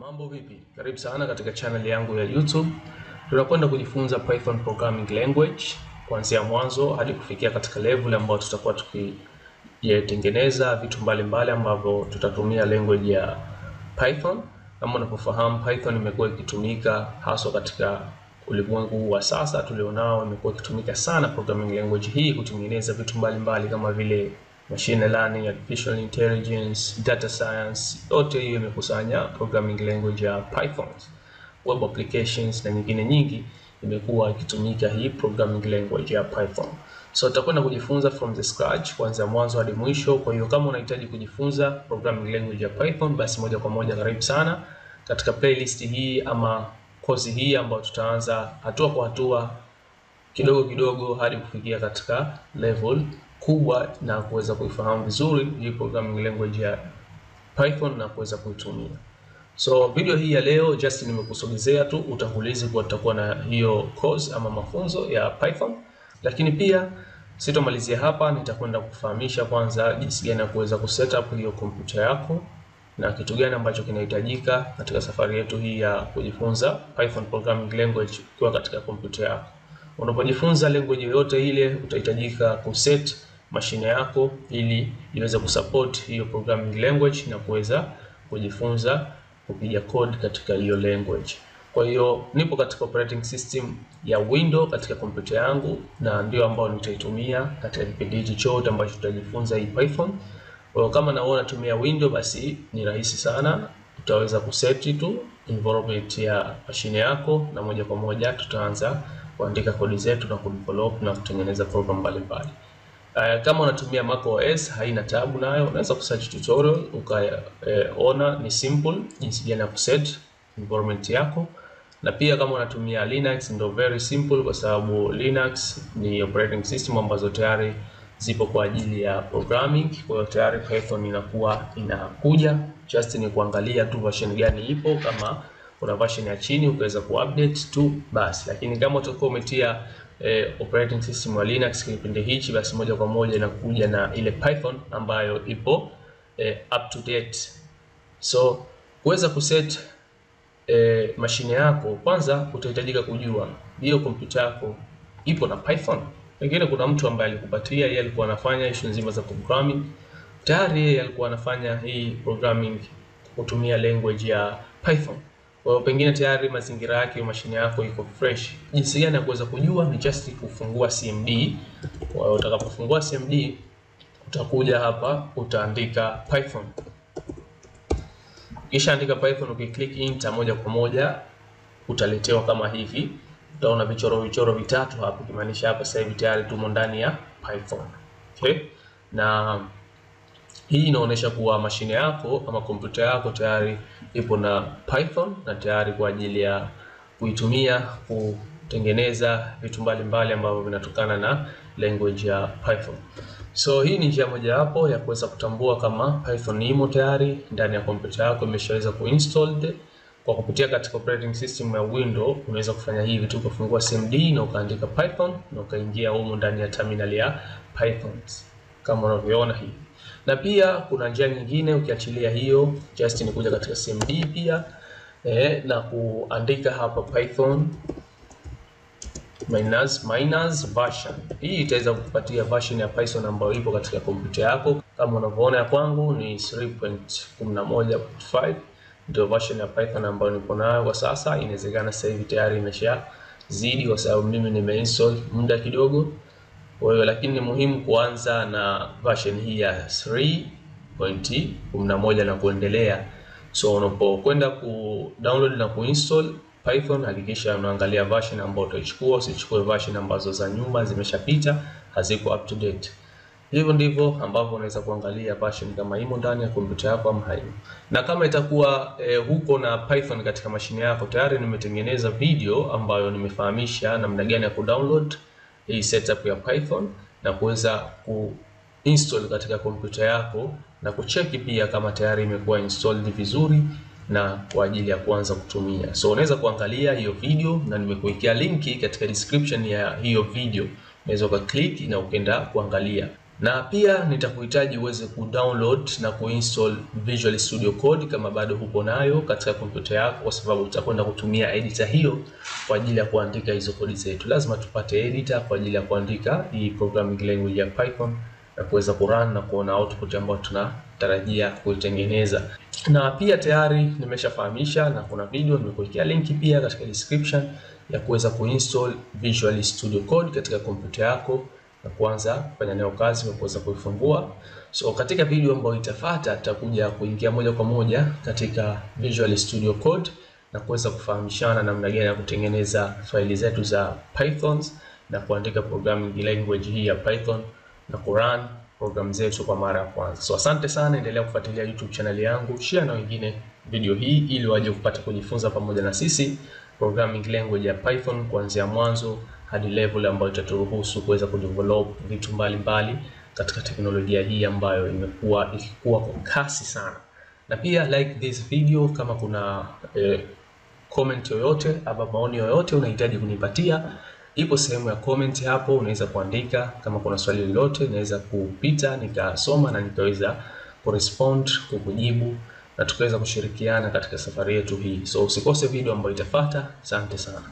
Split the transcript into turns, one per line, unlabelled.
Mambo vipi? Karibu sana katika channel yangu ya YouTube. Tunakwenda kujifunza Python programming language kuanzia mwanzo hadi kufikia katika level ambayo tutakuwa tukitengeneza vitu mbalimbali ambavyo tutatumia language ya Python. Kama unapofahamu, Python imekuwa ikitumika hasa katika ulimwengu wa sasa tulionao. Imekuwa ikitumika sana programming language hii kutengeneza vitu mbalimbali kama vile machine learning, artificial intelligence, data science. Yote hiyo imekusanya programming language ya Python. Web applications na nyingine nyingi imekuwa ikitumika hii programming language ya Python. So tutakwenda kujifunza from the scratch kuanzia mwanzo hadi mwisho. Kwa hiyo kama unahitaji kujifunza programming language ya Python, basi moja kwa moja karibu sana katika playlist hii ama kozi hii ambayo tutaanza hatua kwa hatua, kidogo kidogo hadi kufikia katika level kubwa na kuweza kuifahamu vizuri hii programming language ya Python na kuweza kuitumia. So video hii ya leo just nimekusogezea tu utangulizi kwa tutakuwa na hiyo course ama mafunzo ya Python, lakini pia sitomalizia hapa. Nitakwenda kufahamisha kwanza jinsi gani ya kuweza kusetup hiyo kompyuta yako na kitu gani ambacho kinahitajika katika safari yetu hii ya kujifunza Python programming language kwa katika kompyuta yako. Unapojifunza language yoyote ile utahitajika kuset mashine yako ili iweze kusupport hiyo programming language na kuweza kujifunza kupiga code katika hiyo language. Kwa hiyo nipo katika operating system ya Windows katika kompyuta yangu na ndio ambao nitaitumia katika kipindi hichi chote ambacho tutajifunza hii Python. Kwa hiyo kama naona natumia Windows, basi ni rahisi sana. Utaweza kuset tu environment ya mashine yako na moja kwa moja tutaanza kuandika kodi zetu na kudevelop na kutengeneza program mbalimbali. Kama unatumia macOS haina tabu nayo, unaweza kusearch tutorial ukaona ni simple jinsi gani ya kuset environment yako. Na pia kama unatumia Linux ndio very simple, kwa sababu Linux ni operating system ambazo tayari zipo kwa ajili ya programming. Kwa hiyo tayari Python inakuwa inakuja, just ni kuangalia tu version gani ipo. Kama kuna version ya chini ukaweza kuupdate tu basi, lakini kama utakuwa umetia operating system wa Linux kipindi hichi, basi moja kwa moja inakuja na ile Python ambayo ipo up to date. So kuweza kuset mashine yako, kwanza utahitajika kujua hiyo kompyuta yako ipo na Python. Pengine kuna mtu ambaye alikupatia, yeye alikuwa anafanya issue nzima za programming, tayari yeye alikuwa anafanya hii programming kutumia language ya Python. Kwa hiyo pengine tayari mazingira yake mashine yako iko fresh. Jinsi gani ya kuweza kujua ni just kufungua CMD. Kwa hiyo utakapofungua CMD utakuja hapa utaandika Python. Kisha andika Python, ukiklik enter moja kwa moja utaletewa kama hivi. Utaona vichoro vitatu hapo, kimaanisha hapa sasa hivi tayari tumo ndani ya Python. Okay? Na hii inaonyesha kuwa mashine yako ama kompyuta yako tayari ipo na Python na tayari kwa ajili ya kuitumia kutengeneza vitu mbalimbali ambavyo vinatokana na language ya Python. So hii ni njia moja hapo ya kuweza kutambua kama Python imo tayari ndani ya kompyuta yako, imeshaweza kuinstalled. Kwa kupitia katika operating system ya Windows unaweza kufanya hivi tu, kufungua CMD na ukaandika Python na ukaingia huko ndani ya terminal ya Python kama unavyoona hivi. Na pia kuna njia nyingine ukiachilia hiyo, just ni kuja katika CMD pia na kuandika hapa Python minus version. Hii itaweza kukupatia version ya Python ambayo ipo katika kompyuta yako. Kama unavyoona ya kwangu ni 3.11.5 ndio version ya Python ambayo nipo nayo kwa sasa. Inawezekana sasa hivi tayari imeshazidi kwa sababu mimi nimeinstall muda kidogo. Kwa hiyo lakini ni muhimu kuanza na version hii ya 3.11 na kuendelea. So unapokwenda download na kuinstall Python, hakikisha unaangalia version ambayo utachukua, usichukue version ambazo za nyuma zimeshapita, haziko up to date. Hivyo ndivyo ambavyo unaweza kuangalia version kama imo ndani ya kompyuta yako ama haimo. Na kama itakuwa huko na Python katika mashine yako, tayari nimetengeneza video ambayo nimefahamisha namna gani ya kudownload hii setup ya Python na kuweza kuinstall katika kompyuta yako na kucheki pia kama tayari imekuwa installed vizuri na kwa ajili ya kuanza kutumia. So unaweza kuangalia hiyo video na nimekuwekea linki katika description ya hiyo video. Unaweza ukaklik na ukaenda kuangalia. Na pia nitakuhitaji uweze kudownload na kuinstall Visual Studio Code kama bado hupo nayo katika kompyuta yako, kwa sababu utakwenda kutumia editor hiyo kwa ajili ya kuandika hizo kodi zetu. Lazima tupate editor kwa ajili ya kuandika hii programming language ya Python na kuweza kurun na kuona output ambayo tunatarajia kuitengeneza. Na pia tayari nimeshafahamisha na kuna video nimekuwekea linki pia katika description ya kuweza kuinstall Visual Studio Code katika kompyuta yako na kuanza kufanya nayo kazi na kuweza kuifungua. So katika video ambayo itafuata tutakuja kuingia moja kwa moja katika Visual Studio Code na kuweza kufahamishana namna gani ya kutengeneza faili zetu za Python na kuandika programming language hii ya Python na kurun program zetu kwa mara ya kwanza. So asante sana, endelea kufuatilia YouTube channel yangu, share na wengine video hii ili waje kupata kujifunza pamoja na sisi programming language ya Python kuanzia mwanzo hadi level ambayo itaturuhusu kuweza kudevelop vitu mbalimbali katika teknolojia hii ambayo imekuwa ikikua kwa kasi sana. Na pia like this video kama kuna comment yoyote ama maoni yoyote unahitaji kunipatia, ipo sehemu ya comment hapo, unaweza kuandika. Kama kuna swali lolote naweza kupita nikasoma na nikaweza kurespond, kukujibu na tukaweza kushirikiana katika safari yetu hii. So usikose video ambayo itafuata. Asante sana.